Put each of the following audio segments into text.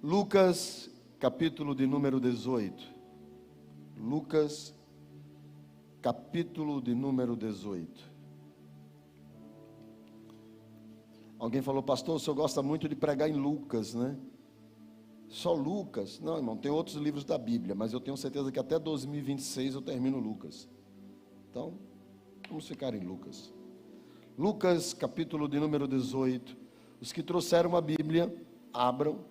Lucas, capítulo de número 18. Lucas, capítulo de número 18. Alguém falou, pastor, o senhor gosta muito de pregar em Lucas, né? Só Lucas? Não, irmão, tem outros livros da Bíblia, mas eu tenho certeza que até 2026 eu termino Lucas. Então, vamos ficar em Lucas. Lucas, capítulo de número 18. Os que trouxeram a Bíblia, abram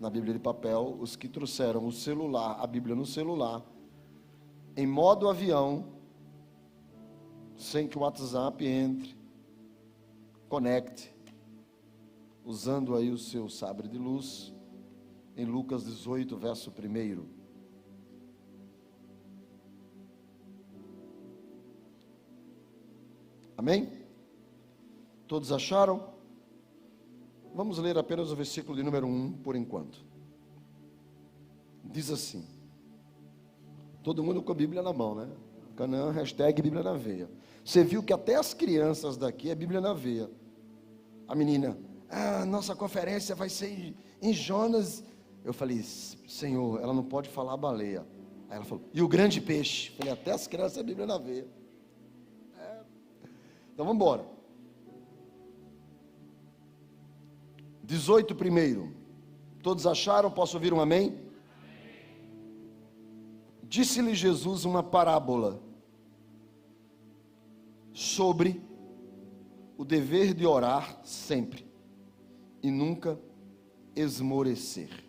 na Bíblia de papel. Os que trouxeram o celular, a Bíblia no celular, em modo avião, sem que o WhatsApp entre, conecte, usando aí o seu sabre de luz, em Lucas 18, verso 1. Amém? Todos acharam? Vamos ler apenas o versículo de número 1 por enquanto. Diz assim, todo mundo com a Bíblia na mão, né? Canaã, hashtag Bíblia na veia. Você viu que até as crianças daqui é Bíblia na veia. A menina, nossa conferência vai ser em Jonas. Eu falei, Senhor, ela não pode falar baleia. Aí ela falou, e o grande peixe? Eu falei, até as crianças é Bíblia na veia. Então vamos embora. 18 primeiro. Todos acharam? Posso ouvir um amém? Amém. Disse-lhe Jesus uma parábola sobre o dever de orar sempre e nunca esmorecer.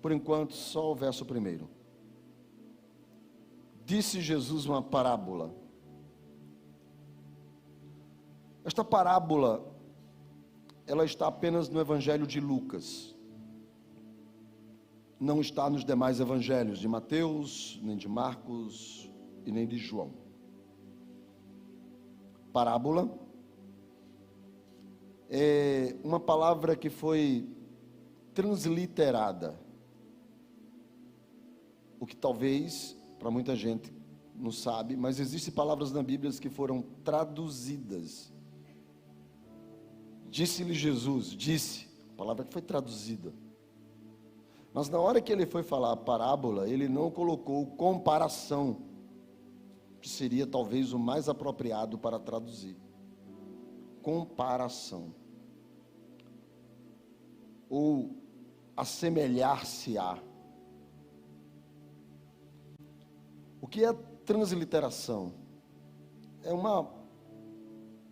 Por enquanto, só o verso 1. Disse Jesus uma parábola. Esta parábola, ela está apenas no Evangelho de Lucas. Não está nos demais evangelhos de Mateus, nem de Marcos e nem de João. Parábola é uma palavra que foi transliterada. O que talvez, para muita gente, não sabe, mas existem palavras na Bíblia que foram traduzidas. Disse-lhe Jesus, disse, a palavra que foi traduzida. Mas na hora que ele foi falar a parábola, ele não colocou comparação, que seria talvez o mais apropriado para traduzir. Comparação. Ou assemelhar-se-á. O que é transliteração? É uma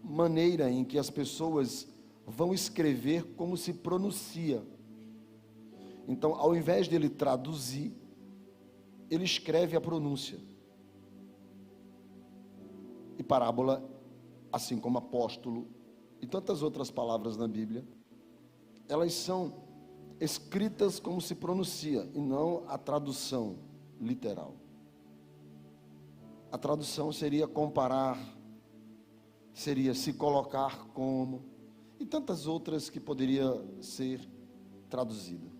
maneira em que as pessoas vão escrever como se pronuncia. Então, ao invés de ele traduzir, ele escreve a pronúncia. E parábola, assim como apóstolo e tantas outras palavras na Bíblia, elas são escritas como se pronuncia e não a tradução literal. A tradução seria comparar, seria se colocar como, e tantas outras que poderia ser traduzida.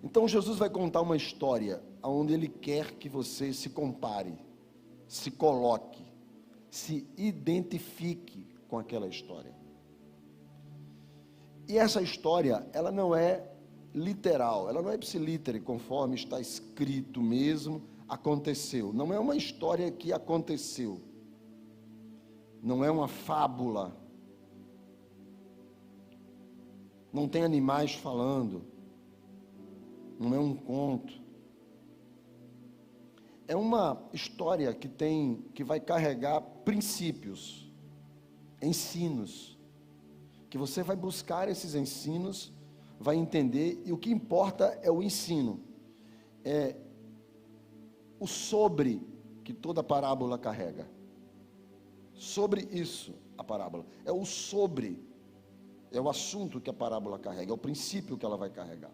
Então Jesus vai contar uma história onde ele quer que você se compare, se coloque, se identifique com aquela história. E essa história, ela não é literal, ela não é ipsilítere, conforme está escrito mesmo, aconteceu. Não é uma história que aconteceu. Não é uma fábula. Não tem animais falando. Não é um conto. É uma história que vai carregar princípios, ensinos, que você vai buscar esses ensinos, vai entender, e o que importa é o ensino. É o sobre que toda parábola carrega. Sobre isso, a parábola. É o sobre, é o assunto que a parábola carrega, é o princípio que ela vai carregar.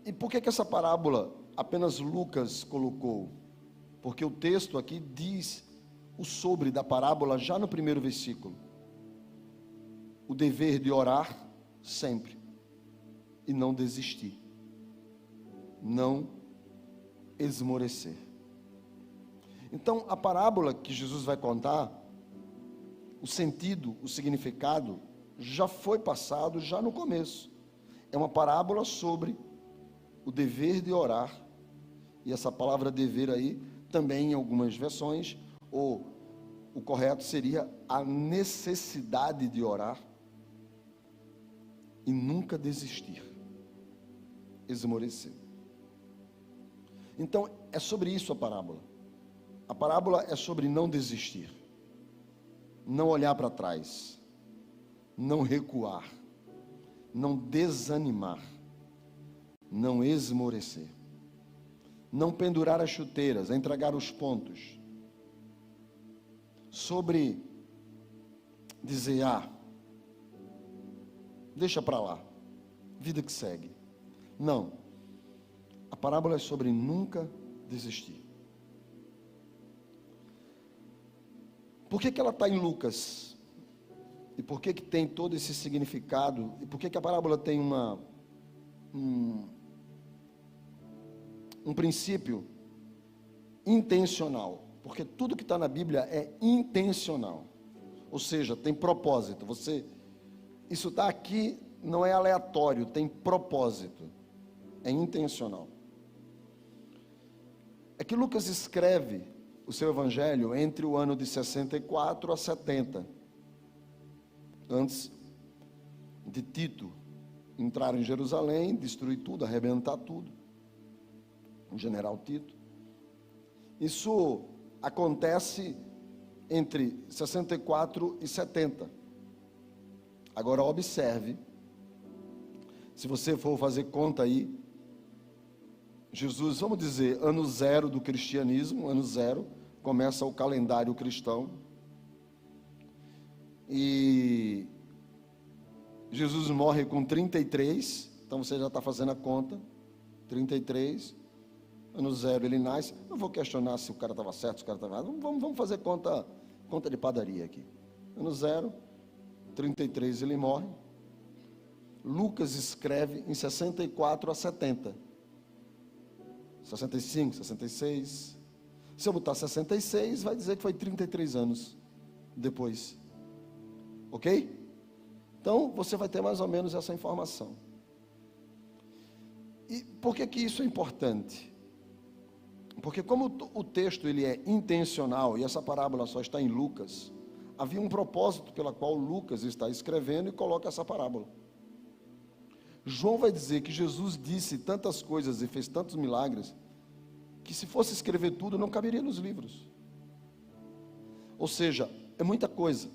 E por que essa parábola apenas Lucas colocou? Porque o texto aqui diz o sobre da parábola já no primeiro versículo. O dever de orar sempre e não desistir. Não esmorecer. Então, a parábola que Jesus vai contar o sentido, o significado, já foi passado, já no começo. É uma parábola sobre o dever de orar, e essa palavra dever aí, também em algumas versões, ou o correto seria a necessidade de orar, e nunca desistir, esmorecer. Então, é sobre isso a parábola. A parábola é sobre não desistir, não olhar para trás, não recuar, não desanimar, não esmorecer, não pendurar as chuteiras, entregar os pontos, sobre dizer, deixa para lá, vida que segue. Não, a parábola é sobre nunca desistir. Por que ela está em Lucas? E por que tem todo esse significado? E por que a parábola tem um princípio intencional? Porque tudo que está na Bíblia é intencional. Ou seja, tem propósito. Isso está aqui, não é aleatório, tem propósito. É intencional. É que Lucas escreve o seu evangelho entre o ano de 64 a 70, antes de Tito entrar em Jerusalém, destruir tudo, arrebentar tudo, o general Tito. Isso acontece entre 64 e 70. Agora observe, se você for fazer conta aí, Jesus, vamos dizer, ano zero do cristianismo, ano zero, começa o calendário cristão, e Jesus morre com 33, então você já está fazendo a conta, 33, ano zero ele nasce. Não vou questionar se o cara estava certo, se o cara estava errado, vamos fazer conta de padaria aqui. Ano zero, 33 ele morre. Lucas escreve em 64 a 70, 65, 66, se eu botar 66, vai dizer que foi 33 anos depois, ok? Então, você vai ter mais ou menos essa informação. E por que isso é importante? Porque como o texto ele é intencional, e essa parábola só está em Lucas, havia um propósito pela qual Lucas está escrevendo e coloca essa parábola. João vai dizer que Jesus disse tantas coisas e fez tantos milagres, que se fosse escrever tudo, não caberia nos livros. Ou seja, é muita coisa.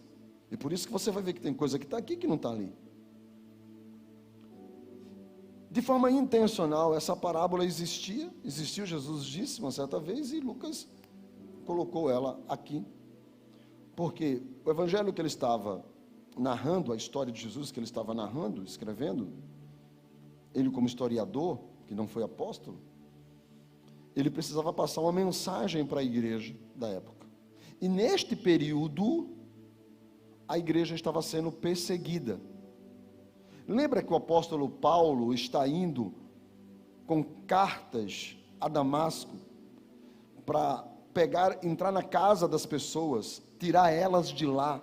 E por isso que você vai ver que tem coisa que está aqui que não está ali. De forma intencional, essa parábola existiu, Jesus disse uma certa vez, e Lucas colocou ela aqui. Porque o evangelho que ele estava narrando, a história de Jesus que ele estava narrando, escrevendo, ele como historiador, que não foi apóstolo, ele precisava passar uma mensagem para a igreja da época. E neste período, a igreja estava sendo perseguida. Lembra que o apóstolo Paulo está indo com cartas a Damasco para entrar na casa das pessoas, tirar elas de lá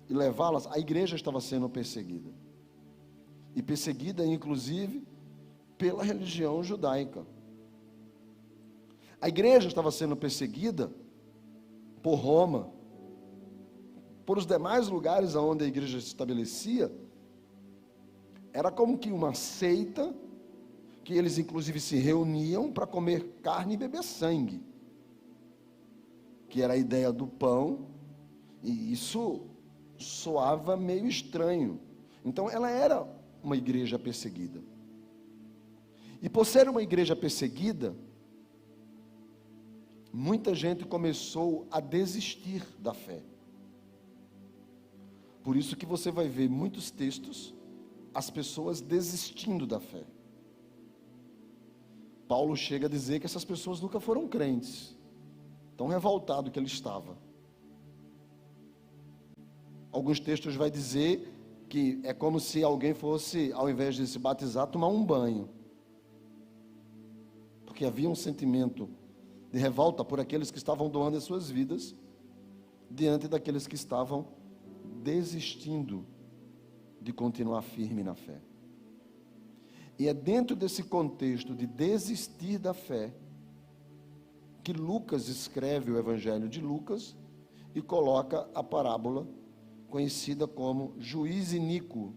e levá-las? A igreja estava sendo perseguida. E perseguida, inclusive, pela religião judaica. A igreja estava sendo perseguida por Roma, por os demais lugares onde a igreja se estabelecia. Era como que uma seita, que eles inclusive se reuniam para comer carne e beber sangue, que era a ideia do pão, e isso soava meio estranho. Então ela era uma igreja perseguida. E por ser uma igreja perseguida, muita gente começou a desistir da fé. Por isso que você vai ver muitos textos, as pessoas desistindo da fé. Paulo chega a dizer que essas pessoas nunca foram crentes, tão revoltado que ele estava. Alguns textos vai dizer que é como se alguém fosse, ao invés de se batizar, tomar um banho. Porque havia um sentimento de revolta por aqueles que estavam doando as suas vidas diante daqueles que estavam desistindo de continuar firme na fé. E é dentro desse contexto de desistir da fé que Lucas escreve o Evangelho de Lucas e coloca a parábola conhecida como juiz iníquo,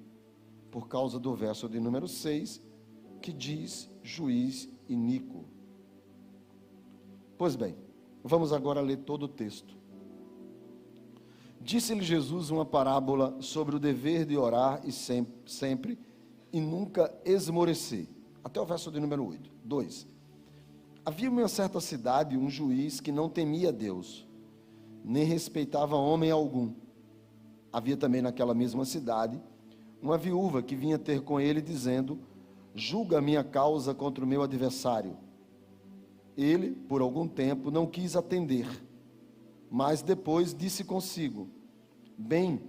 por causa do verso de número 6, que diz juiz iníquo. Pois bem, vamos agora ler todo o texto. Disse-lhe Jesus uma parábola sobre o dever de orar e sempre e nunca esmorecer. Até o verso de número 8. 2. Havia em uma certa cidade um juiz que não temia Deus, nem respeitava homem algum. Havia também naquela mesma cidade uma viúva que vinha ter com ele, dizendo: julga a minha causa contra o meu adversário. Ele, por algum tempo, não quis atender, mas depois disse consigo: bem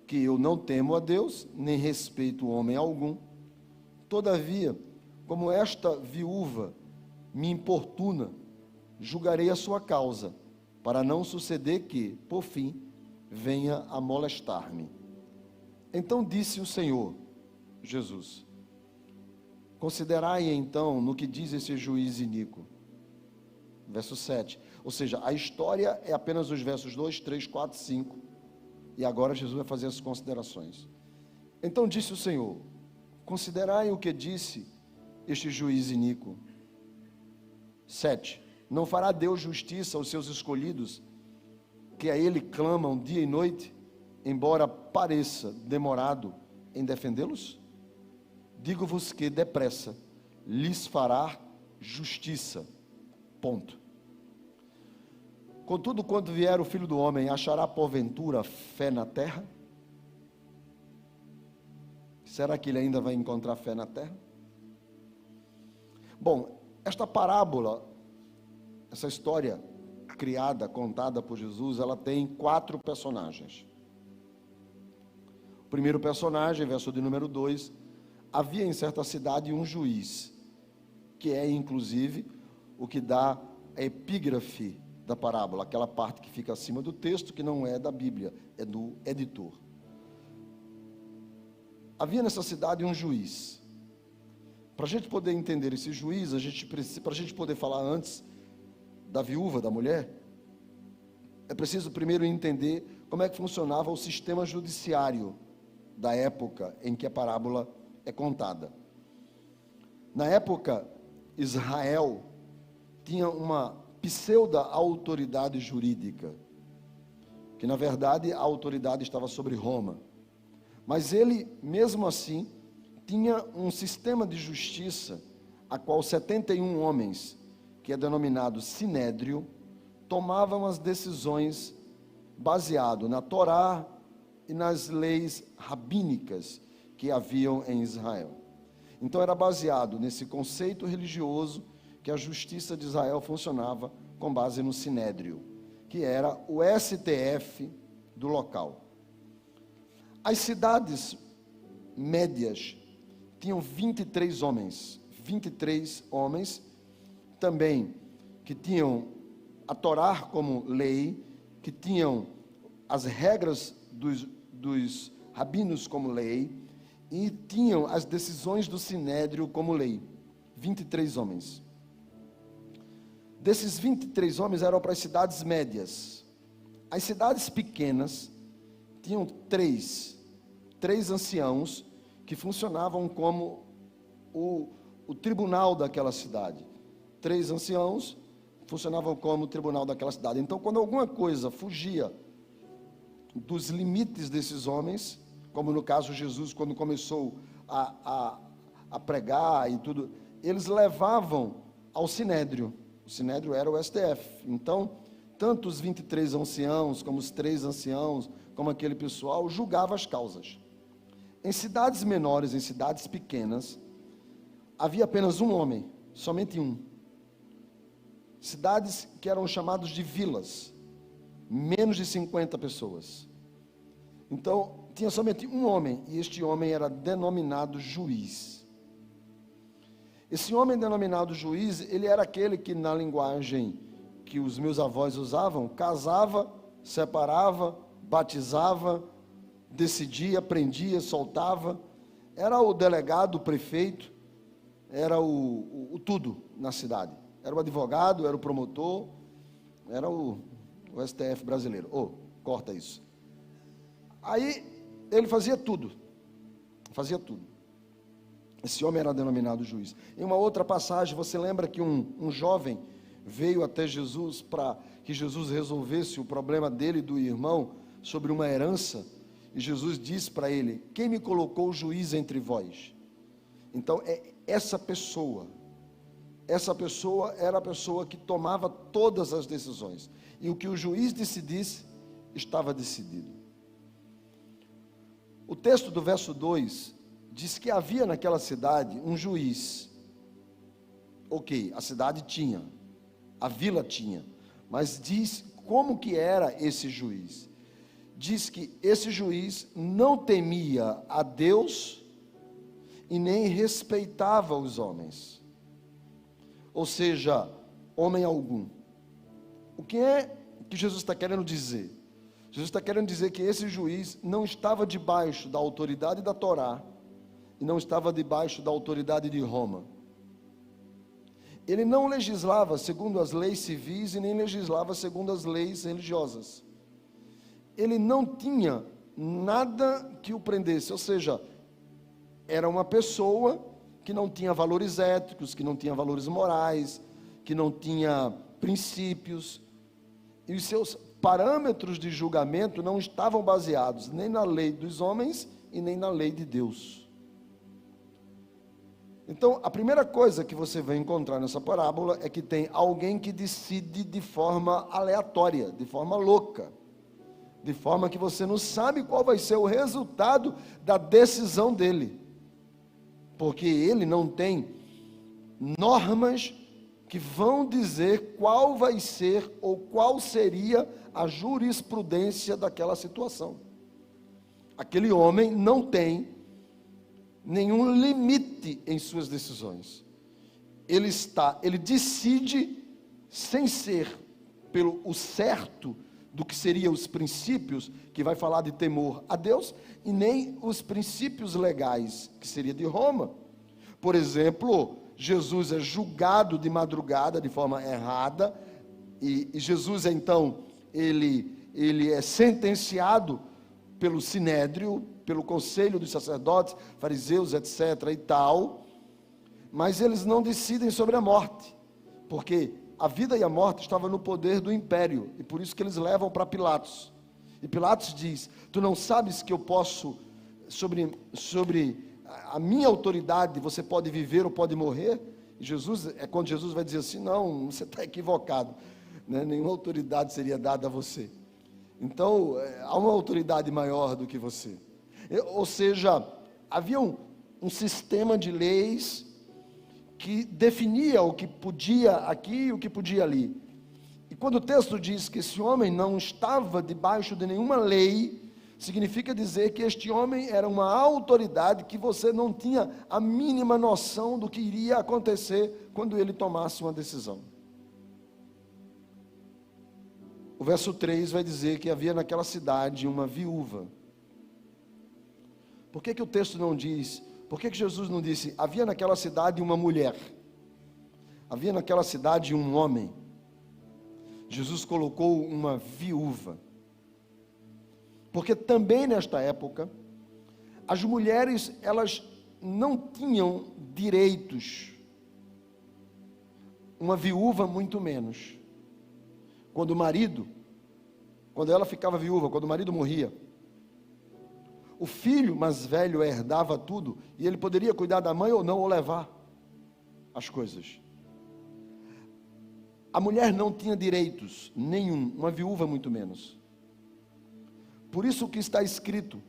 que eu não temo a Deus, nem respeito homem algum. Todavia, como esta viúva me importuna, julgarei a sua causa, para não suceder que, por fim, venha a molestar-me. Então disse o Senhor, Jesus: considerai então no que diz esse juiz iníquo. Verso 7. Ou seja, a história é apenas os versos 2, 3, 4, 5. E agora Jesus vai fazer as considerações. Então disse o Senhor: considerai o que disse este juiz iníquo. 7. Não fará Deus justiça aos seus escolhidos, que a Ele clamam dia e noite, embora pareça demorado em defendê-los? Digo-vos que depressa lhes fará justiça. Ponto. Contudo, quando vier o Filho do Homem, achará porventura fé na terra? Será que ele ainda vai encontrar fé na terra? Bom, esta parábola, essa história criada, contada por Jesus, ela tem 4 personagens. O primeiro personagem, verso de número 2, havia em certa cidade um juiz, que é inclusive o que dá a epígrafe da parábola, aquela parte que fica acima do texto, que não é da Bíblia, é do editor. Havia nessa cidade um juiz. Para a gente poder entender esse juiz, para a gente poder falar antes da viúva, da mulher, é preciso primeiro entender como é que funcionava o sistema judiciário da época em que a parábola é contada. Na época, Israel tinha uma pseudo-autoridade jurídica, que na verdade a autoridade estava sobre Roma, mas ele, mesmo assim, tinha um sistema de justiça, a qual 71 homens, que é denominado Sinédrio, tomavam as decisões baseado na Torá e nas leis rabínicas que haviam em Israel. Então era baseado nesse conceito religioso que a justiça de Israel funcionava com base no Sinédrio, que era o STF do local. As cidades médias tinham 23 homens também que tinham a Torá como lei, que tinham as regras dos rabinos como lei, e tinham as decisões do Sinédrio como lei. 23 homens. Desses 23 homens eram para as cidades médias. As cidades pequenas tinham três anciãos que funcionavam como o tribunal daquela cidade. 3 anciãos funcionavam como o tribunal daquela cidade. Então, quando alguma coisa fugia dos limites desses homens, como no caso Jesus, quando começou a pregar e tudo, eles levavam ao Sinédrio. O Sinédrio era o STF. Então, tanto os 23 anciãos, como os 3 anciãos, como aquele pessoal, julgavam as causas. Em cidades menores, em cidades pequenas, havia apenas um homem, somente um. Cidades que eram chamadas de vilas, menos de 50 pessoas. Então, tinha somente um homem, e este homem era denominado juiz. Esse homem denominado juiz, ele era aquele que, na linguagem que os meus avós usavam, casava separava, batizava, decidia, prendia, soltava. Era o delegado, o prefeito, era o tudo na cidade. Era o advogado, era o promotor, era o STF brasileiro. Corta isso. Aí ele fazia tudo. Fazia tudo. Esse homem era denominado juiz. Em uma outra passagem, você lembra que um jovem veio até Jesus para que Jesus resolvesse o problema dele e do irmão sobre uma herança, e Jesus disse para ele: quem me colocou juiz entre vós? Então, essa pessoa era a pessoa que tomava todas as decisões, e o que o juiz decidisse, estava decidido. O texto do verso 2 diz que havia naquela cidade um juiz. Ok, a cidade tinha, a vila tinha, mas diz como que era esse juiz. Diz que esse juiz não temia a Deus e nem respeitava os homens, ou seja, homem algum. O que é que Jesus está querendo dizer? Jesus está querendo dizer que esse juiz não estava debaixo da autoridade da Torá e não estava debaixo da autoridade de Roma. Ele não legislava segundo as leis civis e nem legislava segundo as leis religiosas. Ele não tinha nada que o prendesse, ou seja, era uma pessoa que não tinha valores éticos, que não tinha valores morais, que não tinha princípios, e os seus parâmetros de julgamento não estavam baseados nem na lei dos homens e nem na lei de Deus. Então, a primeira coisa que você vai encontrar nessa parábola é que tem alguém que decide de forma aleatória, de forma louca, de forma que você não sabe qual vai ser o resultado da decisão dele, porque ele não tem normas que vão dizer qual vai ser ou qual seria a jurisprudência daquela situação. Aquele homem não tem nenhum limite em suas decisões. Ele decide sem ser pelo o certo do que seriam os princípios, que vai falar de temor a Deus, e nem os princípios legais, que seria de Roma. Por exemplo, Jesus é julgado de madrugada de forma errada, e Jesus então, ele é sentenciado pelo Sinédrio, pelo conselho dos sacerdotes, fariseus, etc. e tal, mas eles não decidem sobre a morte, porque a vida e a morte estavam no poder do império, e por isso que eles levam para Pilatos. E Pilatos diz: tu não sabes que eu posso, sobre a minha autoridade, você pode viver ou pode morrer? E quando Jesus vai dizer assim: não, você está equivocado, né? Nenhuma autoridade seria dada a você. Então, há uma autoridade maior do que você. Ou seja, havia um sistema de leis que definia o que podia aqui e o que podia ali. E quando o texto diz que esse homem não estava debaixo de nenhuma lei, significa dizer que este homem era uma autoridade que você não tinha a mínima noção do que iria acontecer quando ele tomasse uma decisão. O verso 3 vai dizer que havia naquela cidade uma viúva. Por que o texto não diz, por que Jesus não disse, havia naquela cidade uma mulher? Havia naquela cidade um homem. Jesus colocou uma viúva. Porque também nesta época, as mulheres, elas não tinham direitos. Uma viúva muito menos. Quando ela ficava viúva, quando o marido morria, o filho mais velho herdava tudo, e ele poderia cuidar da mãe ou não, ou levar as coisas. A mulher não tinha direitos nenhum, uma viúva muito menos. Por isso que está escrito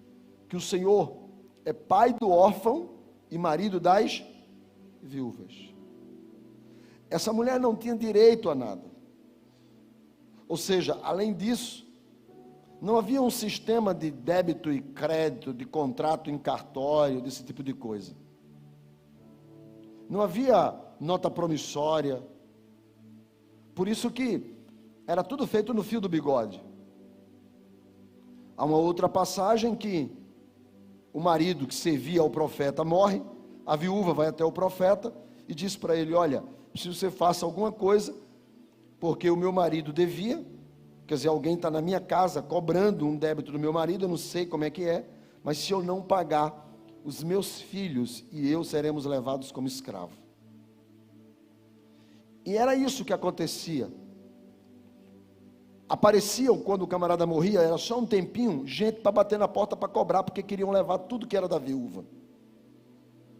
que o Senhor é pai do órfão e marido das viúvas. Essa mulher não tinha direito a nada. Ou seja, além disso, não havia um sistema de débito e crédito, de contrato em cartório, desse tipo de coisa. Não havia nota promissória. Por isso que era tudo feito no fio do bigode. Há uma outra passagem que o marido que servia ao profeta morre, a viúva vai até o profeta e diz para ele: olha, preciso que você faça alguma coisa, porque o meu marido devia, quer dizer, alguém está na minha casa cobrando um débito do meu marido, eu não sei como é que é, mas se eu não pagar, os meus filhos e eu seremos levados como escravo. E era isso que acontecia. Apareciam, quando o camarada morria, era só um tempinho, gente para bater na porta para cobrar, porque queriam levar tudo que era da viúva.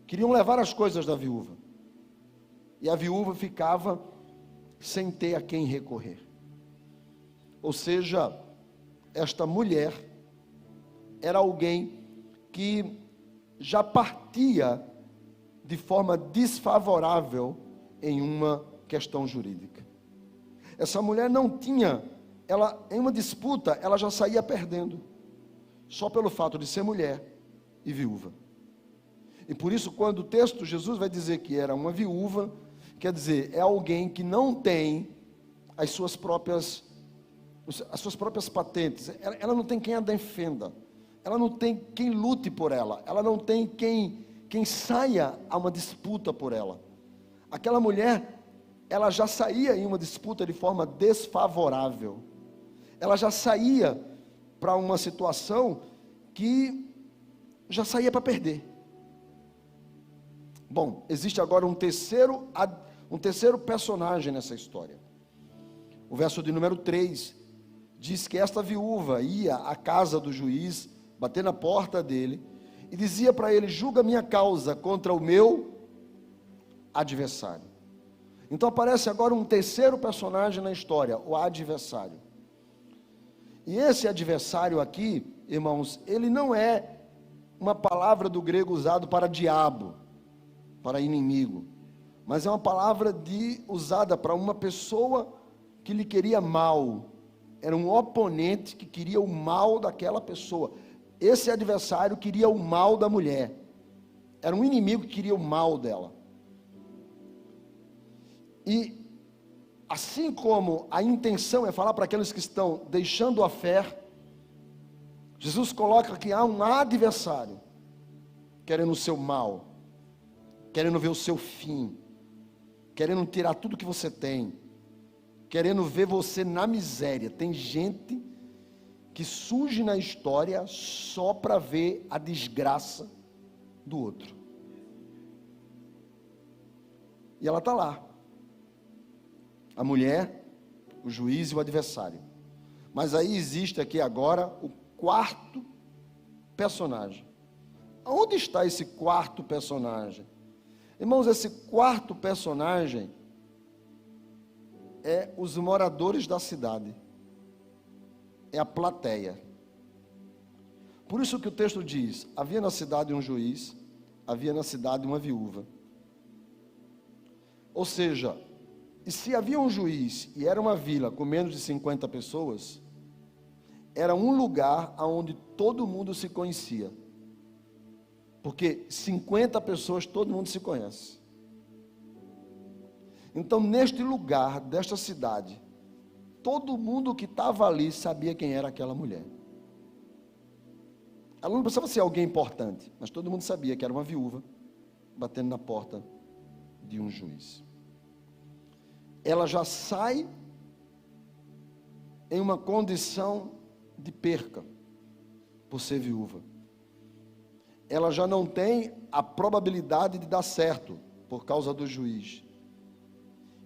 Queriam levar as coisas da viúva. E a viúva ficava sem ter a quem recorrer. Ou seja, esta mulher era alguém que já partia de forma desfavorável em uma questão jurídica. Essa mulher não tinha, em uma disputa, ela já saía perdendo, só pelo fato de ser mulher e viúva. E por isso, quando o texto, Jesus vai dizer que era uma viúva, quer dizer, é alguém que não tem as suas próprias patentes, ela não tem quem a defenda, ela não tem quem lute por ela não tem quem saia a uma disputa por ela. Aquela mulher, ela já saía em uma disputa de forma desfavorável, ela já saía para uma situação que já saía para perder. Bom, existe agora um terceiro personagem nessa história. O verso de número 3 diz que esta viúva ia à casa do juiz, bater na porta dele, e dizia para ele: julga minha causa contra o meu adversário. Então aparece agora um terceiro personagem na história, o adversário. E esse adversário aqui, irmãos, ele não é uma palavra do grego usado para diabo, para inimigo, mas é uma palavra usada para uma pessoa que lhe queria mal. Era um oponente que queria o mal daquela pessoa. Esse adversário queria o mal da mulher. Era um inimigo que queria o mal dela. E assim como a intenção é falar para aqueles que estão deixando a fé, Jesus coloca que há um adversário querendo o seu mal, querendo ver o seu fim, querendo tirar tudo que você tem, querendo ver você na miséria. Tem gente que surge na história só para ver a desgraça do outro. E ela está lá. A mulher, o juiz e o adversário. Mas aí existe aqui agora o quarto personagem. Onde está esse quarto personagem? Irmãos, esse quarto personagem é os moradores da cidade. É a plateia. Por isso que o texto diz: havia na cidade um juiz, havia na cidade uma viúva. Ou seja, e se havia um juiz e era uma vila com menos de 50 pessoas, era um lugar onde todo mundo se conhecia. Porque 50 pessoas, todo mundo se conhece. Então, neste lugar, desta cidade, todo mundo que estava ali sabia quem era aquela mulher. Ela não precisava ser alguém importante, mas todo mundo sabia que era uma viúva, batendo na porta de um juiz. Ela já sai em uma condição de perca, por ser viúva. Ela já não tem a probabilidade de dar certo, por causa do juiz.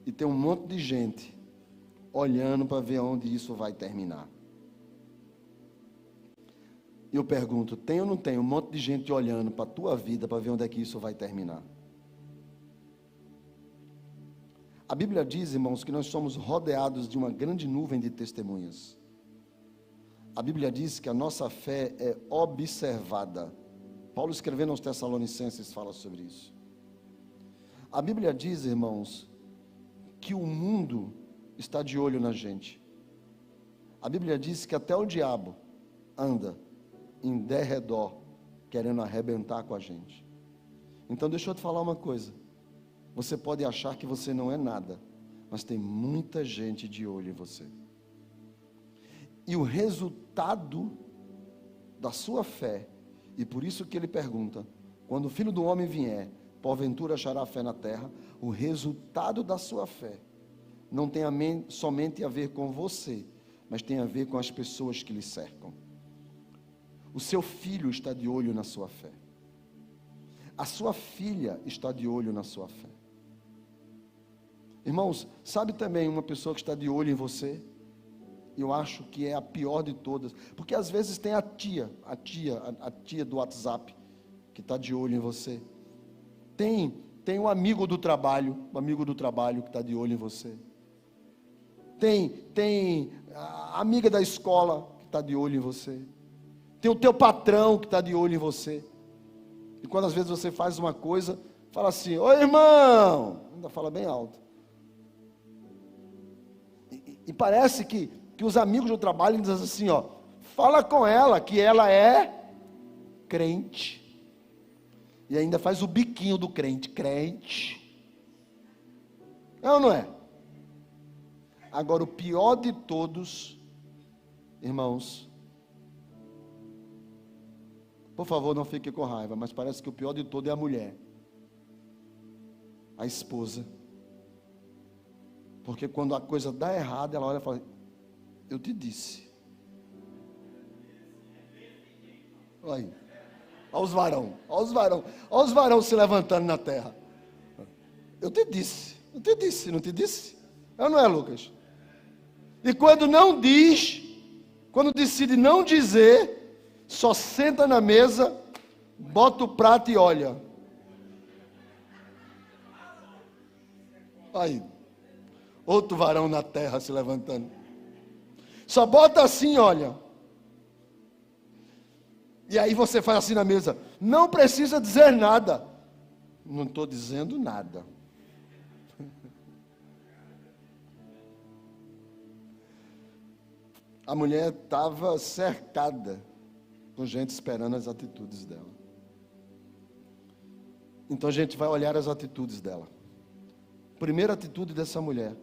E tem um monte de gente olhando para ver onde isso vai terminar. E eu pergunto: tem ou não tem um monte de gente olhando para a tua vida para ver onde é que isso vai terminar? A Bíblia diz, irmãos, que nós somos rodeados de uma grande nuvem de testemunhas. A Bíblia diz que a nossa fé é observada. Paulo, escrevendo aos Tessalonicenses, fala sobre isso. A Bíblia diz, irmãos, que o mundo está de olho na gente. A Bíblia diz que até o diabo anda em derredor, querendo arrebentar com a gente. Então deixa eu te falar uma coisa. Você pode achar que você não é nada, mas tem muita gente de olho em você. E o resultado da sua fé, e por isso que ele pergunta: quando o Filho do Homem vier, porventura achará fé na terra? O resultado da sua fé não tem somente a ver com você, mas tem a ver com as pessoas que lhe cercam. O seu filho está de olho na sua fé. A sua filha está de olho na sua fé. Irmãos, sabe também uma pessoa que está de olho em você? Eu acho que é a pior de todas, porque às vezes tem a tia do WhatsApp, que está de olho em você. Tem um amigo do trabalho, que está de olho em você. Tem a amiga da escola que está de olho em você. Tem o teu patrão que está de olho em você. E quando às vezes você faz uma coisa, fala assim: ô irmão, ainda fala bem alto. E parece que os amigos do trabalho dizem assim, ó: fala com ela, que ela é crente. E ainda faz o biquinho do crente. É ou não é? Agora, o pior de todos, irmãos, por favor, não fique com raiva, mas parece que o pior de todo é a mulher, a esposa. Porque quando a coisa dá errado, ela olha e fala: eu te disse. Olha aí. Olha os varão se levantando na terra. Eu te disse, não te disse? É ou não é, Lucas? E quando não diz, quando decide não dizer, só senta na mesa, bota o prato e olha. Aí, outro varão na terra se levantando. Só bota assim, olha. E aí você faz assim na mesa: não precisa dizer nada. Não estou dizendo nada. A mulher estava cercada com gente esperando as atitudes dela. Então a gente vai olhar as atitudes dela. Primeira atitude dessa mulher: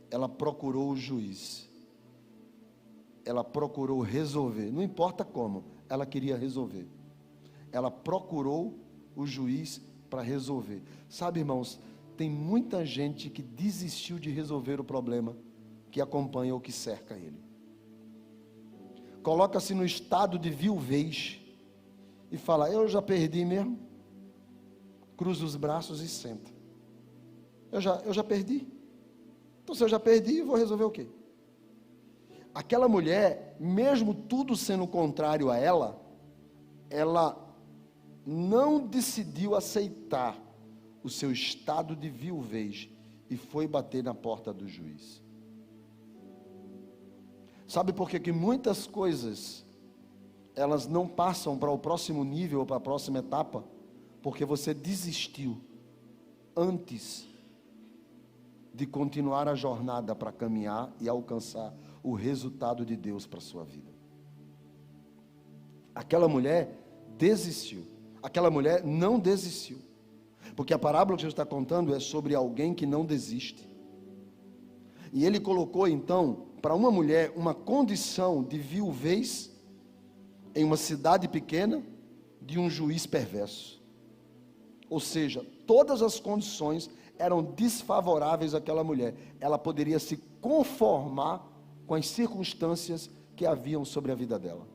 ela procurou o juiz. Ela procurou resolver, não importa como, ela queria resolver. Ela procurou o juiz para resolver. Sabe, irmãos, tem muita gente que desistiu de resolver o problema que acompanha ou que cerca ele. Coloca-se no estado de viuvez e fala: eu já perdi mesmo. Cruza os braços e senta. Eu já perdi. Então, se eu já perdi, eu vou resolver o quê? Aquela mulher, mesmo tudo sendo contrário a ela, ela não decidiu aceitar o seu estado de viuvez e foi bater na porta do juiz. Sabe por que muitas coisas elas não passam para o próximo nível ou para a próxima etapa? Porque você desistiu antes de continuar a jornada para caminhar e alcançar o resultado de Deus para a sua vida. Aquela mulher desistiu. Aquela mulher não desistiu. Porque a parábola que Jesus está contando é sobre alguém que não desiste. E ele colocou então para uma mulher uma condição de viuvez em uma cidade pequena de um juiz perverso. Ou seja, todas as condições eram desfavoráveis àquela mulher. Ela poderia se conformar com as circunstâncias que haviam sobre a vida dela.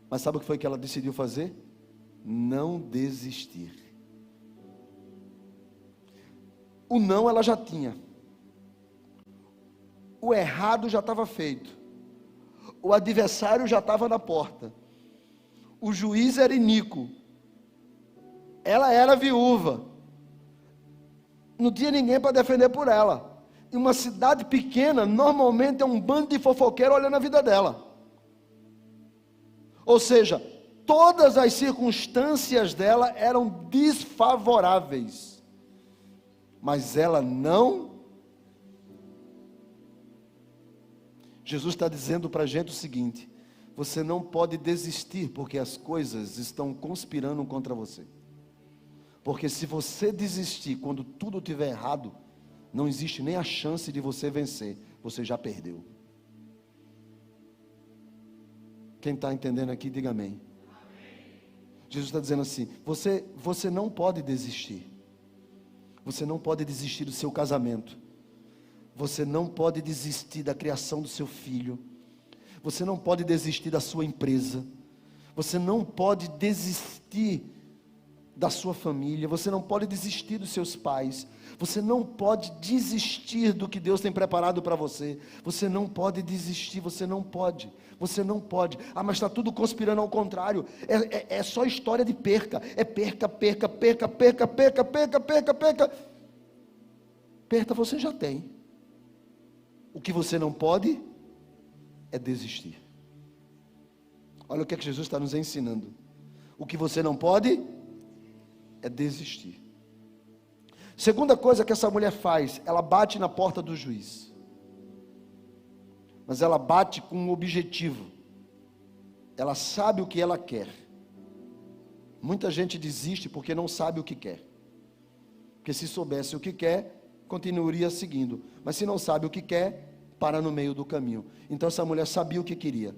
Mas sabe o que foi que ela decidiu fazer? Não desistir. O não ela já tinha. O errado já estava feito. O adversário já estava na porta. O juiz era iníquo. Ela era viúva. Não tinha ninguém para defender por ela. Em uma cidade pequena, normalmente é um bando de fofoqueiro olhando a vida dela. Ou seja, todas as circunstâncias dela eram desfavoráveis. Mas ela não. Jesus está dizendo para a gente o seguinte: você não pode desistir porque as coisas estão conspirando contra você. Porque se você desistir quando tudo estiver errado, não existe nem a chance de você vencer, você já perdeu. Quem está entendendo aqui, diga amém. Jesus está dizendo assim: você não pode desistir. Você não pode desistir do seu casamento. Você não pode desistir da criação do seu filho. Você não pode desistir da sua empresa. Você não pode desistir da sua família. Você não pode desistir dos seus pais. Você não pode desistir do que Deus tem preparado para você. Você não pode desistir, você não pode. Você não pode. Ah, mas está tudo conspirando ao contrário. É só história de perca. É perca, perca, perca, perca, perca, perca, perca, perca. Perca você já tem. O que você não pode é desistir. Olha o que é que Jesus está nos ensinando. O que você não pode é desistir. Segunda coisa que essa mulher faz, ela bate na porta do juiz. Mas ela bate com um objetivo. Ela sabe o que ela quer. Muita gente desiste porque não sabe o que quer. Porque se soubesse o que quer, continuaria seguindo. Mas se não sabe o que quer, para no meio do caminho. Então essa mulher sabia o que queria.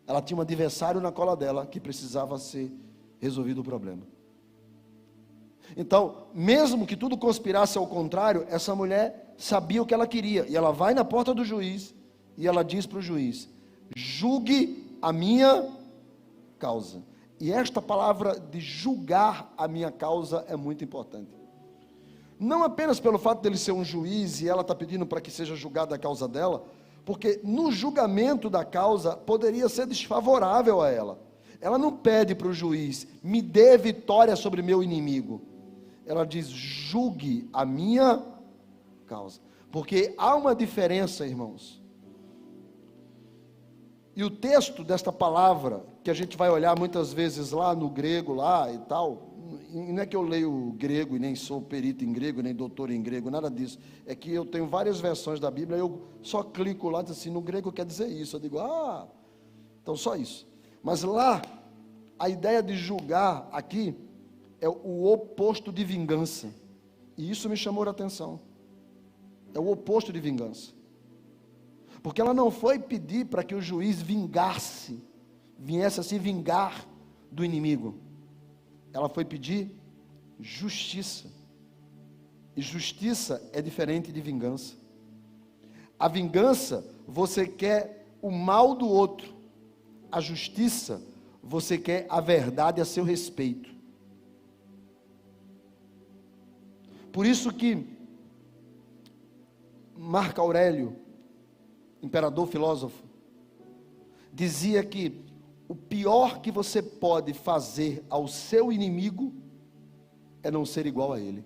Ela tinha um adversário na cola dela que precisava ser resolvido o problema. Então, mesmo que tudo conspirasse ao contrário, essa mulher sabia o que ela queria. E ela vai na porta do juiz e ela diz para o juiz: julgue a minha causa. E esta palavra de julgar a minha causa é muito importante. Não apenas pelo fato dele ser um juiz e ela está pedindo para que seja julgada a causa dela, porque no julgamento da causa poderia ser desfavorável a ela. Ela não pede para o juiz: me dê vitória sobre meu inimigo. Ela diz: julgue a minha causa. Porque há uma diferença, irmãos. E o texto desta palavra, que a gente vai olhar muitas vezes lá no grego lá e tal, não é que eu leio grego e nem sou perito em grego, nem doutor em grego, nada disso. É que eu tenho várias versões da Bíblia, eu só clico lá e diz assim: no grego quer dizer isso. Eu digo: então só isso. Mas lá, a ideia de julgar aqui é o oposto de vingança. E isso me chamou a atenção. É o oposto de vingança. Porque ela não foi pedir para que o juiz viesse a se vingar do inimigo. Ela foi pedir justiça. E justiça é diferente de vingança. A vingança, você quer o mal do outro. A justiça, você quer a verdade a seu respeito. Por isso que Marco Aurélio, imperador filósofo, dizia que o pior que você pode fazer ao seu inimigo é não ser igual a ele.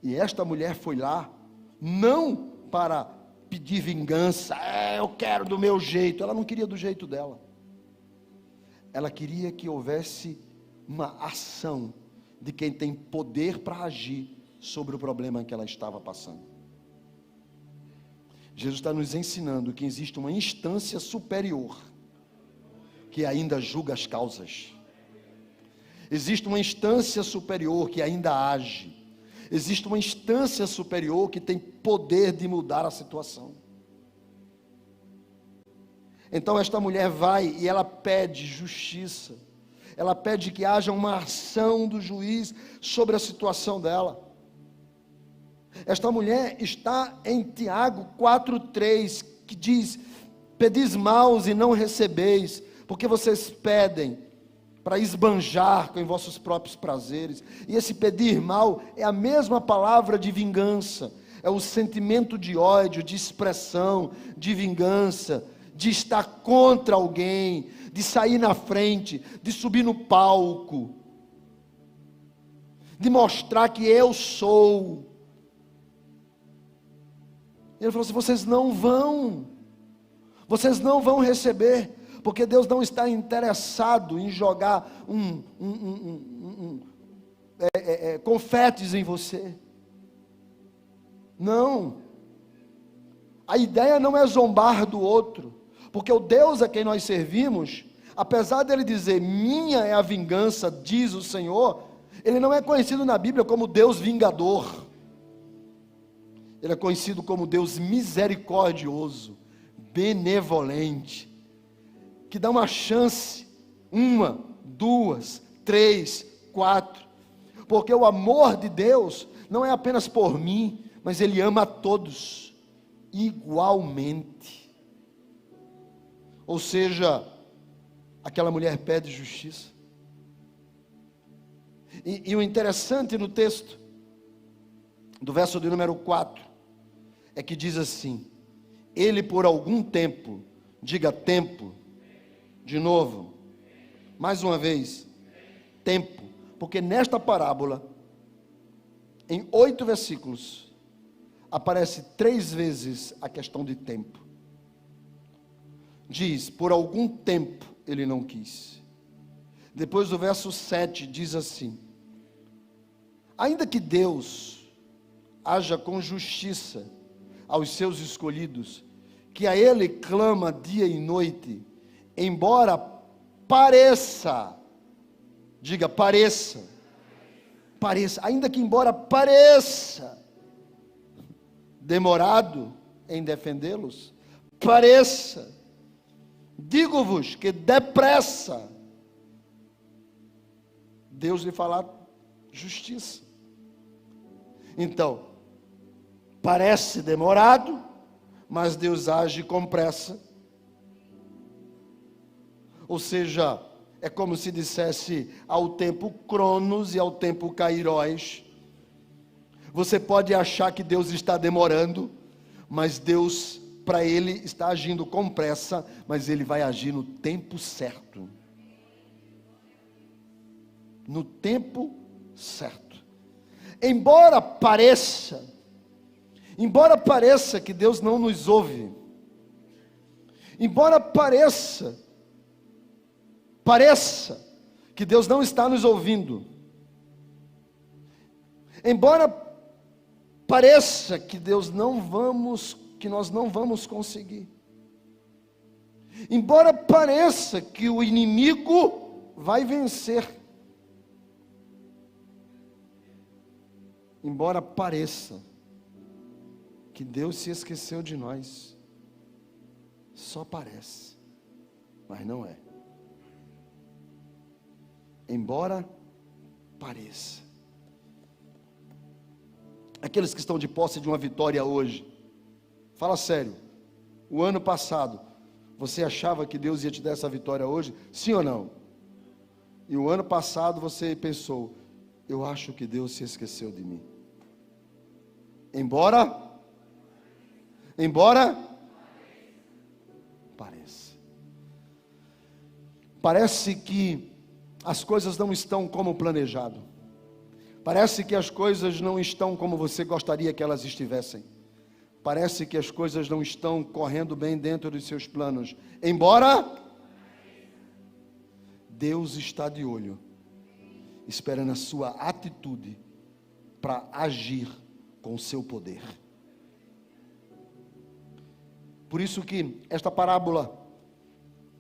E esta mulher foi lá, não para pedir vingança, eu quero do meu jeito. Ela não queria do jeito dela. Ela queria que houvesse uma ação de quem tem poder para agir sobre o problema que ela estava passando. Jesus está nos ensinando que existe uma instância superior que ainda julga as causas. Existe uma instância superior que ainda age. Existe uma instância superior que tem poder de mudar a situação. Então esta mulher vai e ela pede justiça. Ela pede que haja uma ação do juiz sobre a situação dela. Esta mulher está em Tiago 4,3, que diz: pedis maus e não recebeis, porque vocês pedem para esbanjar com vossos próprios prazeres. E esse pedir mal é a mesma palavra de vingança, é o sentimento de ódio, de expressão, de vingança, de estar contra alguém, de sair na frente, de subir no palco, de mostrar que eu sou. Ele falou assim: vocês não vão receber, porque Deus não está interessado em jogar confetes em você. Não, a ideia não é zombar do outro, porque o Deus a quem nós servimos, apesar dele dizer minha é a vingança, diz o Senhor, ele não é conhecido na Bíblia como Deus vingador. Ele é conhecido como Deus misericordioso, benevolente, que dá uma chance, 1, 2, 3, 4, porque o amor de Deus não é apenas por mim, mas Ele ama a todos, igualmente. Ou seja, aquela mulher pede justiça, e o interessante no texto, do verso de número 4, é que diz assim: ele por algum tempo, diga tempo, de novo, mais uma vez, tempo, porque nesta parábola, em 8 versículos, aparece 3 vezes a questão de tempo. Diz, por algum tempo ele não quis. Depois do verso 7 diz assim: ainda que Deus haja com justiça aos seus escolhidos, que a Ele clama dia e noite, embora pareça, diga pareça, ainda que embora pareça demorado em defendê-los, pareça, digo-vos que depressa Deus lhe falar justiça. Então, parece demorado, mas Deus age com pressa. Ou seja, é como se dissesse ao tempo Cronos e ao tempo Kairos. Você pode achar que Deus está demorando, mas Deus, para Ele, está agindo com pressa, mas Ele vai agir no tempo certo. No tempo certo. Embora pareça que Deus não nos ouve, embora pareça que Deus não está nos ouvindo, embora pareça que nós não vamos conseguir, embora pareça que o inimigo vai vencer, embora pareça que Deus se esqueceu de nós, só parece, mas não é. Embora pareça. Aqueles que estão de posse de uma vitória hoje, fala sério, o ano passado, você achava que Deus ia te dar essa vitória hoje? Sim ou não? E o ano passado você pensou, eu acho que Deus se esqueceu de mim. Embora pareça. Parece que as coisas não estão como planejado. Parece que as coisas não estão como você gostaria que elas estivessem. Parece que as coisas não estão correndo bem dentro dos seus planos. Embora Deus está de olho, esperando a sua atitude para agir com o seu poder. Por isso que esta parábola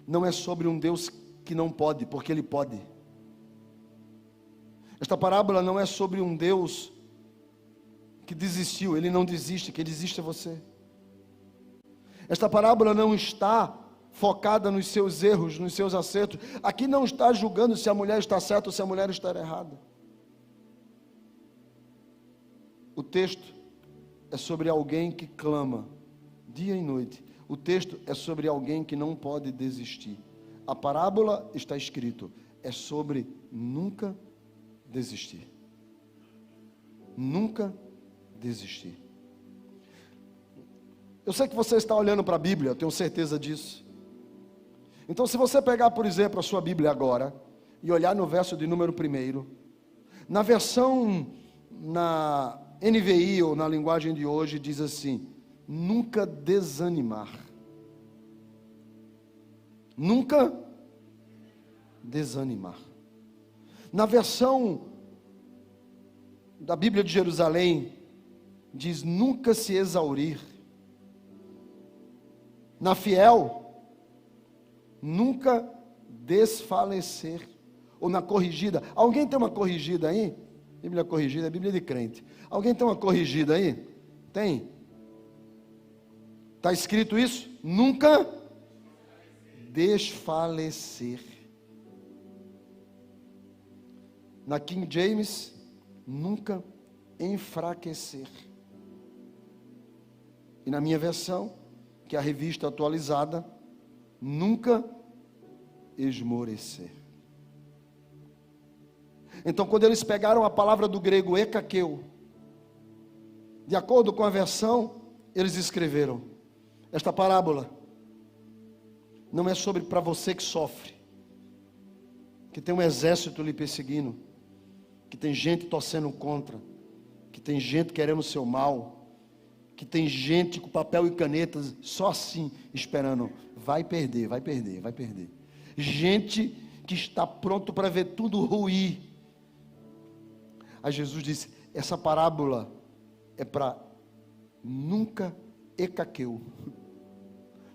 não é sobre um Deus que não pode, porque Ele pode. Esta parábola não é sobre um Deus que desistiu, Ele não desiste, quem desiste é você. Esta parábola não está focada nos seus erros, nos seus acertos. Aqui não está julgando se a mulher está certa ou se a mulher está errada. O texto é sobre alguém que clama dia e noite. O texto é sobre alguém que não pode desistir. A parábola está escrito, é sobre nunca desistir. Nunca desistir. Eu sei que você está olhando para a Bíblia, eu tenho certeza disso. Então, se você pegar, por exemplo, a sua Bíblia agora e olhar no verso de número 1, na versão, na NVI ou na linguagem de hoje, diz assim: nunca desanimar. Nunca desanimar. Na versão da Bíblia de Jerusalém, diz nunca se exaurir. Na Fiel, nunca desfalecer. Ou na Corrigida. Alguém tem uma corrigida aí? Bíblia corrigida é Bíblia de crente. Alguém tem uma corrigida aí? Tem? Está escrito isso? Nunca desfalecer. Na King James, nunca enfraquecer. E na minha versão, que é a revista atualizada, nunca esmorecer. Então, quando eles pegaram a palavra do grego ekakeu, de acordo com a versão, eles escreveram: esta parábola não é sobre para você que sofre, que tem um exército lhe perseguindo, que tem gente torcendo contra, que tem gente querendo o seu mal, que tem gente com papel e canetas só assim, esperando, vai perder, vai perder, vai perder. Gente que está pronto para ver tudo ruir. Aí Jesus disse, essa parábola é para nunca ecaqueu,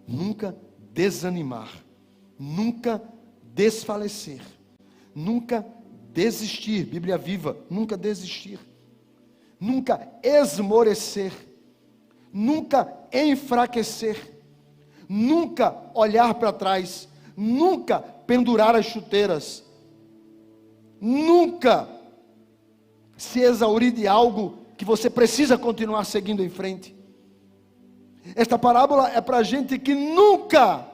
nunca desanimar, nunca desfalecer, nunca desistir, Bíblia viva, nunca desistir, nunca esmorecer, nunca enfraquecer, nunca olhar para trás, nunca pendurar as chuteiras, nunca se exaurir de algo que você precisa continuar seguindo em frente. Esta parábola é para gente que nunca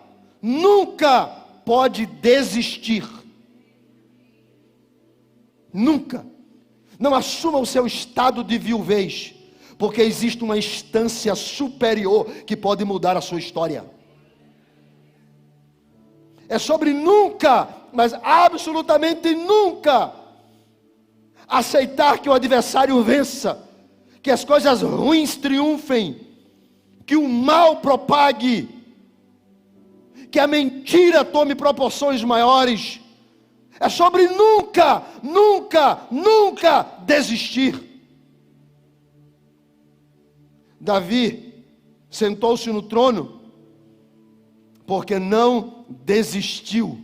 pode desistir. Nunca. Não assuma o seu estado de viuvez, porque existe uma instância superior que pode mudar a sua história. É sobre nunca, mas absolutamente nunca, aceitar que o adversário vença, que as coisas ruins triunfem, que o mal propague, que a mentira tome proporções maiores. É sobre nunca desistir. Davi sentou-se no trono porque não desistiu.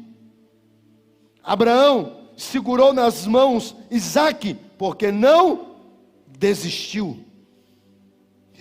Abraão segurou nas mãos Isaque porque não desistiu.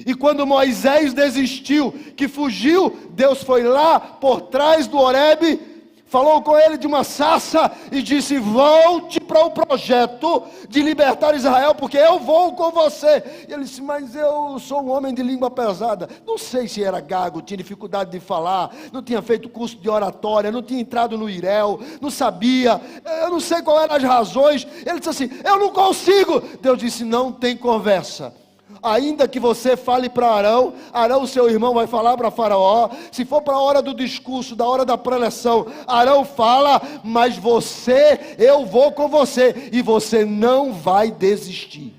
E quando Moisés desistiu, que fugiu, Deus foi lá por trás do Horebe, falou com ele de uma sarça e disse, volte para o projeto de libertar Israel, porque eu vou com você. E ele disse, mas eu sou um homem de língua pesada, não sei se era gago, tinha dificuldade de falar, não tinha feito curso de oratória, não tinha entrado no Irel, não sabia, eu não sei qual eram as razões. Ele disse assim, eu não consigo. Deus disse, não tem conversa. Ainda que você fale para Arão, Arão, seu irmão, vai falar para Faraó. Se for para a hora do discurso, da hora da preleção, Arão fala, mas você, eu vou com você, e você não vai desistir.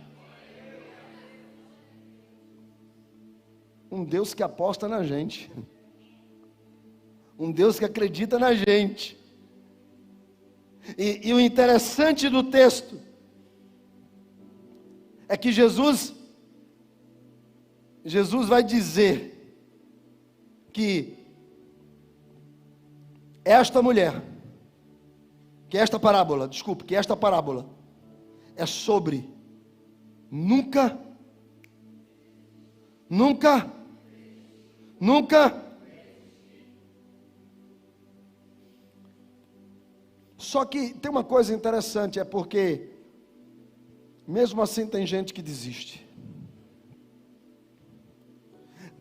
Um Deus que aposta na gente, um Deus que acredita na gente. E o interessante do texto é que Jesus vai dizer que esta parábola é sobre nunca. Só que tem uma coisa interessante, é porque mesmo assim tem gente que desiste.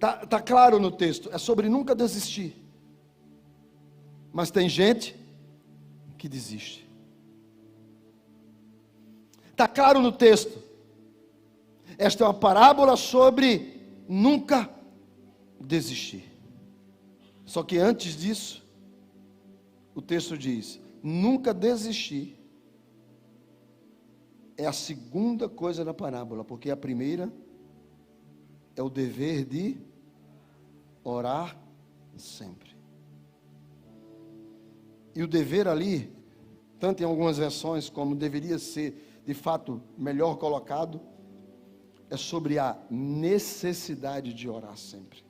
Tá claro no texto, é sobre nunca desistir. Mas tem gente que desiste. Está claro no texto, esta é uma parábola sobre nunca desistir. Só que antes disso, o texto diz, nunca desistir é a segunda coisa da parábola, porque a primeira é o dever de orar sempre. E o dever ali, tanto em algumas versões como deveria ser de fato melhor colocado, é sobre a necessidade de orar sempre.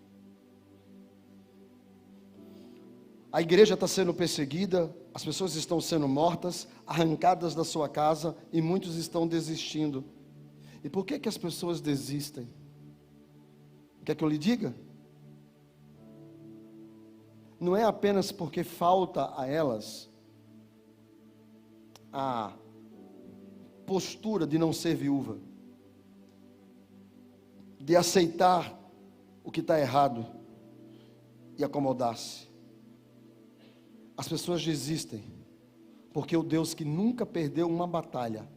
A igreja está sendo perseguida, as pessoas estão sendo mortas, arrancadas da sua casa, e muitos estão desistindo. E por que as pessoas desistem? Quer que eu lhe diga? não é apenas porque falta a elas a postura de não ser viúva, de aceitar o que está errado e acomodar-se. As pessoas desistem porque o Deus que nunca perdeu uma batalha,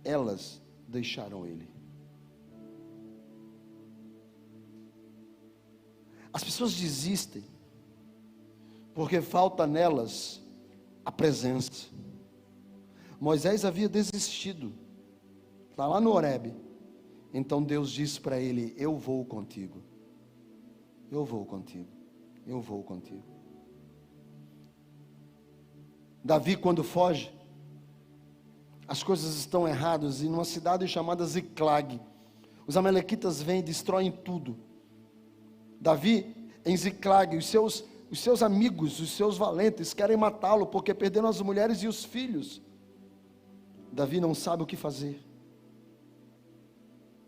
elas deixaram Ele. As pessoas desistem porque falta nelas a presença. Moisés havia desistido, está lá no Horebe. Então Deus disse para ele: eu vou contigo, eu vou contigo, eu vou contigo. Davi, quando foge, as coisas estão erradas, e numa cidade chamada Ziclag, os amalequitas vêm e destroem tudo. Davi, em Ziclag, os seus amigos, os seus valentes querem matá-lo, porque perderam as mulheres e os filhos. Davi não sabe o que fazer.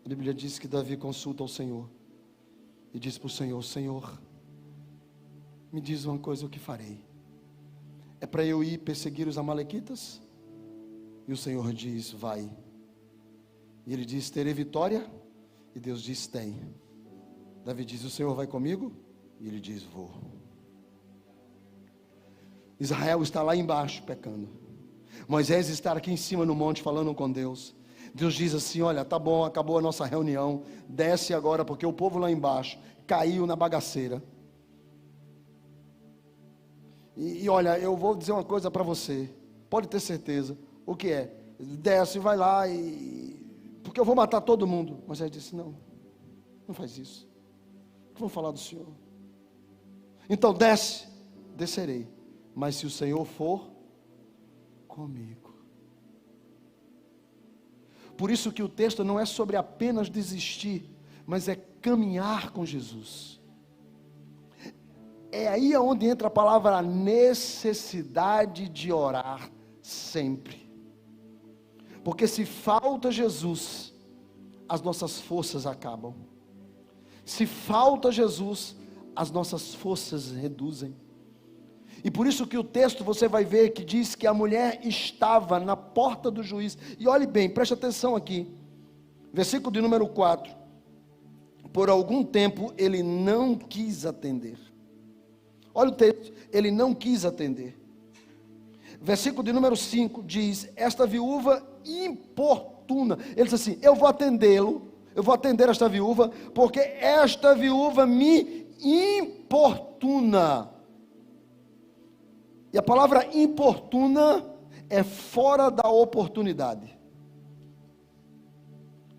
A Bíblia diz que Davi consulta ao Senhor e diz para o Senhor: Senhor, me diz uma coisa, o que farei? É para eu ir perseguir os amalequitas? E o Senhor diz: vai. E ele diz: terei vitória? E Deus diz: tem. Davi diz: o Senhor vai comigo? E ele diz: vou. Israel está lá embaixo pecando. Moisés está aqui em cima no monte falando com Deus. Deus diz assim: olha, tá bom, acabou a nossa reunião, desce agora, porque o povo lá embaixo caiu na bagaceira. E olha, eu vou dizer uma coisa para você, pode ter certeza. O que é? Desce, vai lá, porque eu vou matar todo mundo. Moisés disse: não faz isso, vamos falar do Senhor. Então desce, descerei, mas se o Senhor for comigo. Por isso que o texto não é sobre apenas desistir, mas é caminhar com Jesus. É aí onde entra a palavra necessidade de orar sempre. Porque se falta Jesus, as nossas forças acabam. Se falta Jesus, as nossas forças reduzem. E por isso que o texto você vai ver que diz que a mulher estava na porta do juiz. E olhe bem, preste atenção aqui. Versículo de número 4. Por algum tempo ele não quis atender. Olha o texto, ele não quis atender. Versículo de número 5 diz: esta viúva importuna. Ele diz assim: eu vou atendê-lo, eu vou atender esta viúva, porque esta viúva me importuna. E a palavra importuna é fora da oportunidade,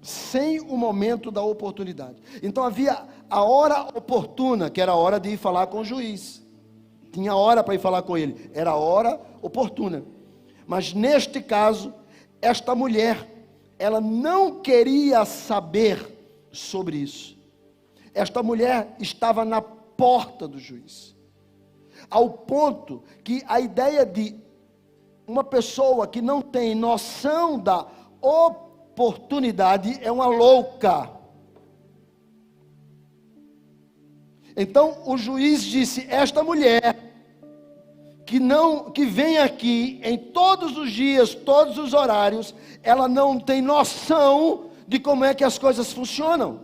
sem o momento da oportunidade. Então havia a hora oportuna, que era a hora de ir falar com o juiz. Tinha hora para ir falar com ele, era a hora oportuna. Mas neste caso, esta mulher, ela não queria saber sobre isso. Esta mulher estava na porta do juiz, ao ponto que a ideia de uma pessoa que não tem noção da oportunidade é uma louca. Então o juiz disse: esta mulher que vem aqui em todos os dias, todos os horários, ela não tem noção de como é que as coisas funcionam.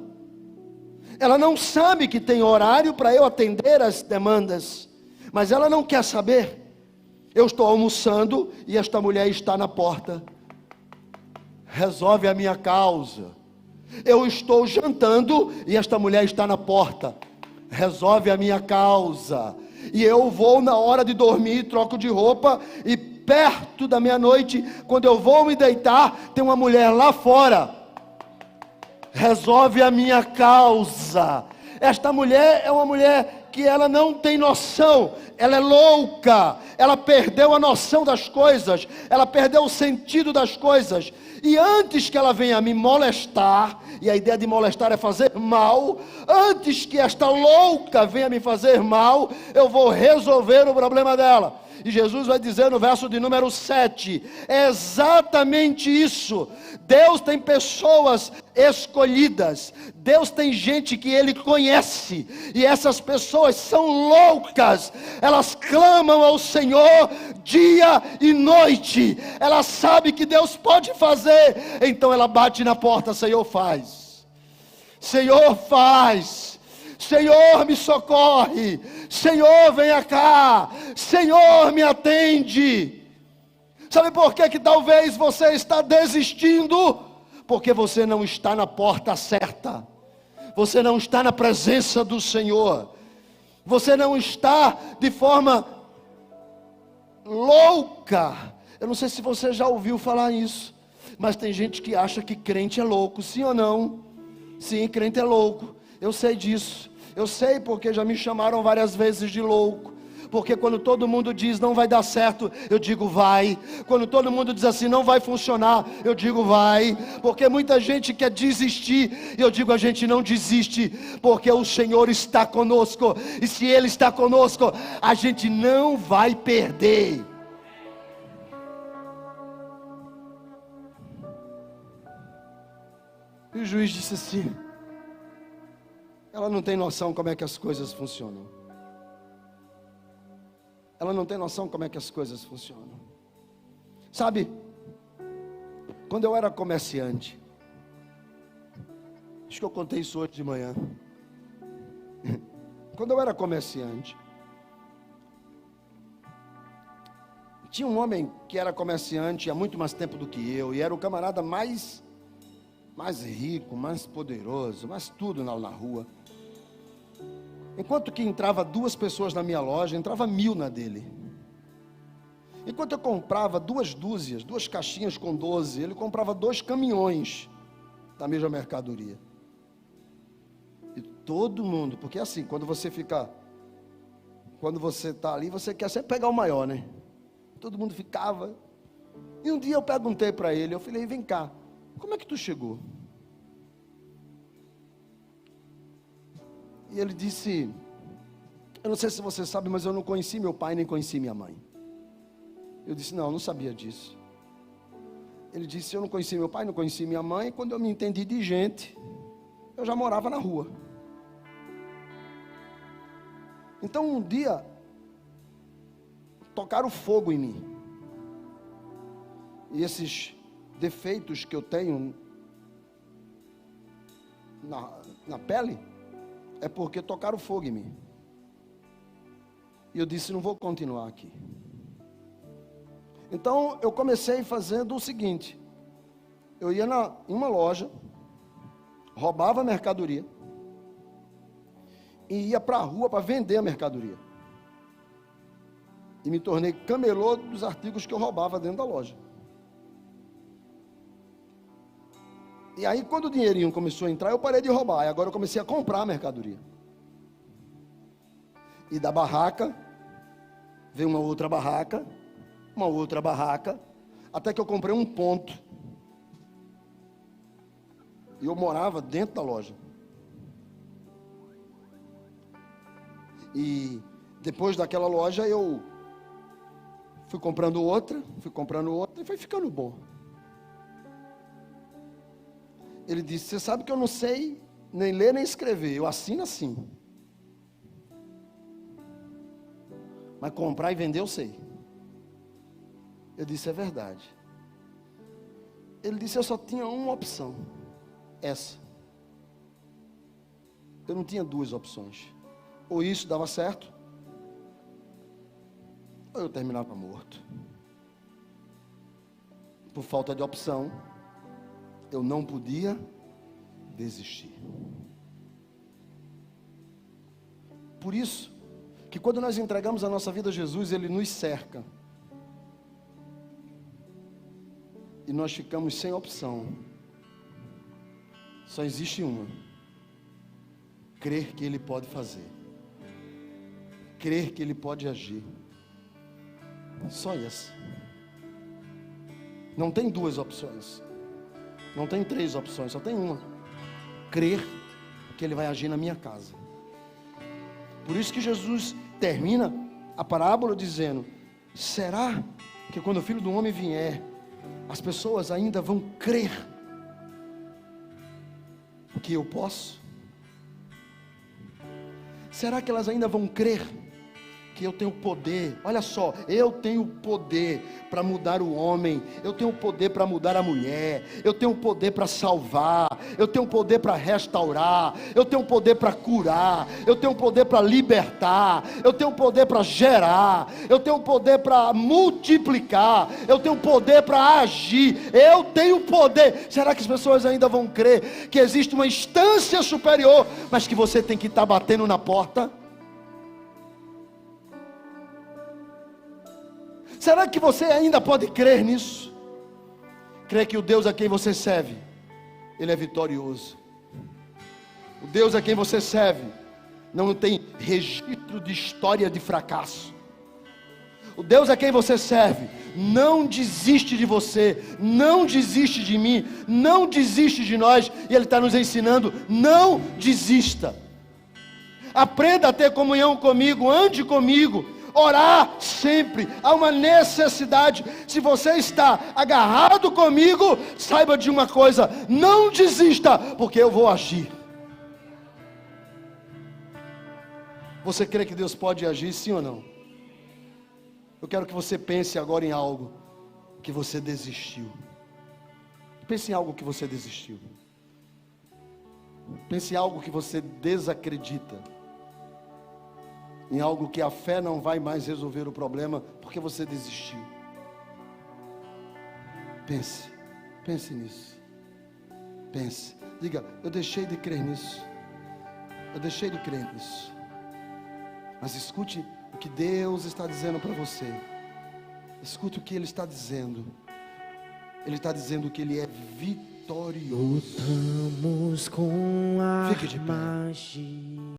Ela não sabe que tem horário para eu atender as demandas, mas ela não quer saber. Eu estou almoçando e esta mulher está na porta. Resolve a minha causa. Eu estou jantando e esta mulher está na porta. Resolve a minha causa. E eu vou na hora de dormir, troco de roupa, e perto da meia-noite, quando eu vou me deitar, tem uma mulher lá fora. Resolve a minha causa. Esta mulher é uma mulher que ela não tem noção, ela é louca, ela perdeu a noção das coisas, ela perdeu o sentido das coisas, e antes que ela venha me molestar, e a ideia de molestar é fazer mal, antes que esta louca venha me fazer mal, eu vou resolver o problema dela. E Jesus vai dizer no verso de número 7, é exatamente isso. Deus tem pessoas escolhidas, Deus tem gente que Ele conhece, e essas pessoas são loucas, elas clamam ao Senhor dia e noite, ela sabe que Deus pode fazer, então ela bate na porta: Senhor, faz, Senhor, faz, Senhor, me socorre, Senhor, venha cá, Senhor, me atende. Sabe por que talvez você está desistindo? Porque você não está na porta certa, você não está na presença do Senhor, você não está de forma louca. Eu não sei se você já ouviu falar isso, mas tem gente que acha que crente é louco, sim ou não? Sim, crente é louco, eu sei disso, eu sei porque já me chamaram várias vezes de louco. Porque quando todo mundo diz não vai dar certo, eu digo vai. Quando todo mundo diz assim, não vai funcionar, eu digo vai. Porque muita gente quer desistir, e eu digo, a gente não desiste, porque o Senhor está conosco, e se Ele está conosco, a gente não vai perder. E o juiz disse assim, ela não tem noção como é que as coisas funcionam. Ela não tem noção como é que as coisas funcionam. Sabe, quando eu era comerciante, acho que eu contei isso hoje de manhã. Quando eu era comerciante, tinha um homem que era comerciante há muito mais tempo do que eu, e era o camarada mais rico, mais poderoso, mais tudo na rua. Enquanto que entrava 2 pessoas na minha loja, entrava 1000 na dele. Enquanto eu comprava 2 dúzias, 2 caixinhas com 12, ele comprava 2 caminhões da mesma mercadoria. E todo mundo, porque assim, quando você está ali, você quer sempre pegar o maior, né? Todo mundo ficava. E um dia eu perguntei para ele, eu falei, vem cá, como é que tu chegou? E ele disse, eu não sei se você sabe, mas eu não conheci meu pai, nem conheci minha mãe. Eu disse, não sabia disso. Ele disse, eu não conheci meu pai, não conheci minha mãe, e quando eu me entendi de gente, eu já morava na rua. Então um dia, tocaram fogo em mim. E esses defeitos que eu tenho na pele, é porque tocaram fogo em mim. E eu disse, não vou continuar aqui. Então eu comecei fazendo o seguinte, eu ia em uma loja, roubava a mercadoria, e ia para a rua para vender a mercadoria. E me tornei camelô dos artigos que eu roubava dentro da loja. E aí quando o dinheirinho começou a entrar, eu parei de roubar, e agora eu comecei a comprar a mercadoria. E da barraca, veio uma outra barraca, até que eu comprei um ponto. E eu morava dentro da loja. E depois daquela loja eu fui comprando outra, e foi ficando bom. Ele disse, você sabe que eu não sei nem ler nem escrever, eu assino assim. Mas comprar e vender eu sei. Eu disse, é verdade. Ele disse, eu só tinha uma opção, essa. Eu não tinha 2 opções. Ou isso dava certo, ou eu terminava morto. Por falta de opção, eu não podia desistir. Por isso, que quando nós entregamos a nossa vida a Jesus, Ele nos cerca. E nós ficamos sem opção. Só existe uma: crer que Ele pode fazer, crer que Ele pode agir. Só essa. Não tem 2 opções, não tem 3 opções, só tem uma: crer que Ele vai agir na minha casa. Por isso que Jesus termina a parábola dizendo: será que quando o Filho do Homem vier, as pessoas ainda vão crer que eu posso? Será que elas ainda vão crer que eu tenho poder? Olha só, eu tenho poder para mudar o homem, eu tenho poder para mudar a mulher, eu tenho poder para salvar, eu tenho poder para restaurar, eu tenho poder para curar, eu tenho poder para libertar, eu tenho poder para gerar, eu tenho poder para multiplicar, eu tenho poder para agir, eu tenho poder. Será que as pessoas ainda vão crer que existe uma instância superior, mas que você tem que estar batendo na porta? Será que você ainda pode crer nisso? Crer que o Deus a quem você serve, Ele é vitorioso. O Deus a quem você serve não tem registro de história de fracasso. O Deus a quem você serve não desiste de você, não desiste de mim, não desiste de nós. E Ele está nos ensinando: não desista. Aprenda a ter comunhão comigo, ande comigo. Orar sempre, há uma necessidade. Se você está agarrado comigo, saiba de uma coisa: não desista, porque eu vou agir. Você crê que Deus pode agir, sim ou não? Eu quero que você pense agora em algo que você desistiu. Pense em algo que você desistiu. Pense em algo que você desacredita. Em algo que a fé não vai mais resolver o problema, porque você desistiu. Pense nisso. Pense, diga: eu deixei de crer nisso. Eu deixei de crer nisso. Mas escute o que Deus está dizendo para você. Escute o que Ele está dizendo. Ele está dizendo que Ele é vitorioso. Lutamos com Fique de pé. magia.